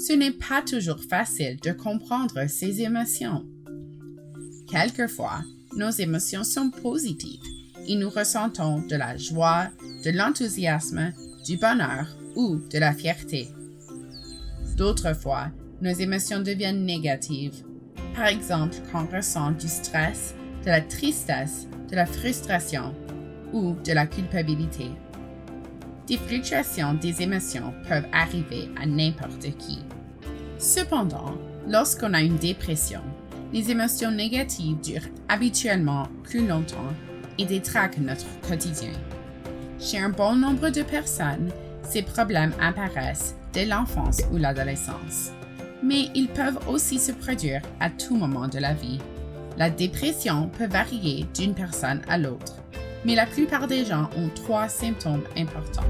Ce n'est pas toujours facile de comprendre ces émotions. Quelquefois, nos émotions sont positives et nous ressentons de la joie, de l'enthousiasme, du bonheur ou de la fierté. D'autres fois, nos émotions deviennent négatives. Par exemple, quand on ressent du stress, de la tristesse, de la frustration ou de la culpabilité. Des fluctuations des émotions peuvent arriver à n'importe qui. Cependant, lorsqu'on a une dépression, les émotions négatives durent habituellement plus longtemps et détraquent notre quotidien. Chez un bon nombre de personnes, ces problèmes apparaissent dès l'enfance ou l'adolescence, mais ils peuvent aussi se produire à tout moment de la vie. La dépression peut varier d'une personne à l'autre, mais la plupart des gens ont 3 symptômes importants.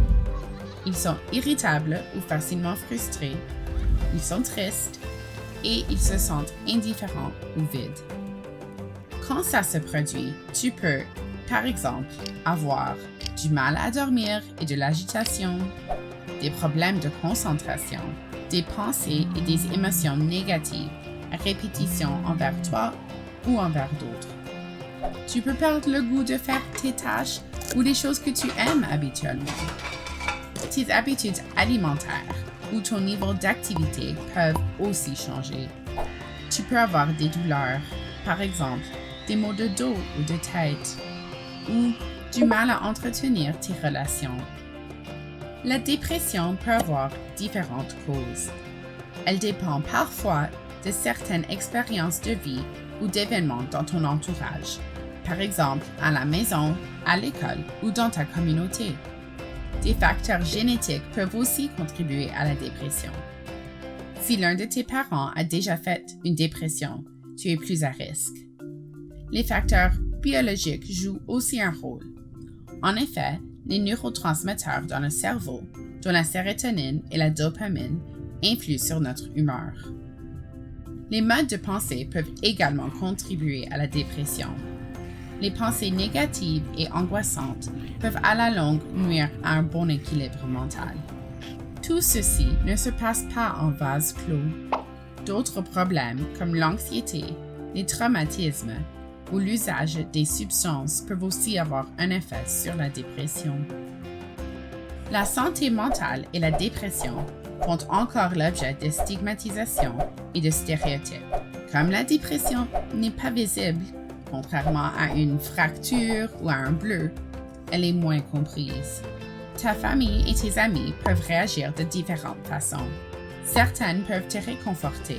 Ils sont irritables ou facilement frustrés, ils sont tristes et ils se sentent indifférents ou vides. Quand ça se produit, tu peux, par exemple, avoir du mal à dormir et de l'agitation, des problèmes de concentration, des pensées et des émotions négatives à répétition envers toi ou envers d'autres. Tu peux perdre le goût de faire tes tâches ou les choses que tu aimes habituellement. Tes habitudes alimentaires ou ton niveau d'activité peuvent aussi changer. Tu peux avoir des douleurs, par exemple des maux de dos ou de tête, ou du mal à entretenir tes relations. La dépression peut avoir différentes causes. Elle dépend parfois de certaines expériences de vie ou d'événements dans ton entourage, par exemple à la maison, à l'école ou dans ta communauté. Des facteurs génétiques peuvent aussi contribuer à la dépression. Si l'un de tes parents a déjà fait une dépression, tu es plus à risque. Les facteurs biologiques jouent aussi un rôle. En effet, les neurotransmetteurs dans le cerveau, dont la sérotonine et la dopamine, influent sur notre humeur. Les modes de pensée peuvent également contribuer à la dépression. Les pensées négatives et angoissantes peuvent à la longue nuire à un bon équilibre mental. Tout ceci ne se passe pas en vase clos. D'autres problèmes comme l'anxiété, les traumatismes ou l'usage des substances peuvent aussi avoir un effet sur la dépression. La santé mentale et la dépression font encore l'objet de stigmatisation et de stéréotypes. Comme la dépression n'est pas visible, contrairement à une fracture ou à un bleu, elle est moins comprise. Ta famille et tes amis peuvent réagir de différentes façons. Certaines peuvent te réconforter,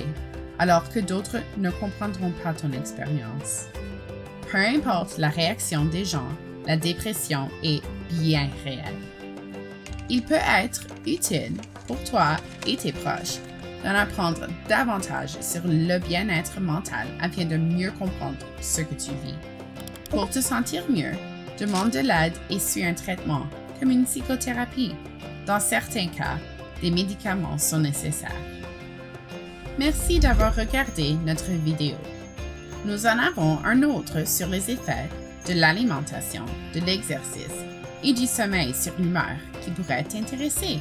alors que d'autres ne comprendront pas ton expérience. Peu importe la réaction des gens, la dépression est bien réelle. Il peut être utile pour toi et tes proches d'en apprendre davantage sur le bien-être mental afin de mieux comprendre ce que tu vis. Pour te sentir mieux, demande de l'aide et suis un traitement, comme une psychothérapie. Dans certains cas, des médicaments sont nécessaires. Merci d'avoir regardé notre vidéo. Nous en avons un autre sur les effets de l'alimentation, de l'exercice et du sommeil sur l'humeur qui pourrait t'intéresser.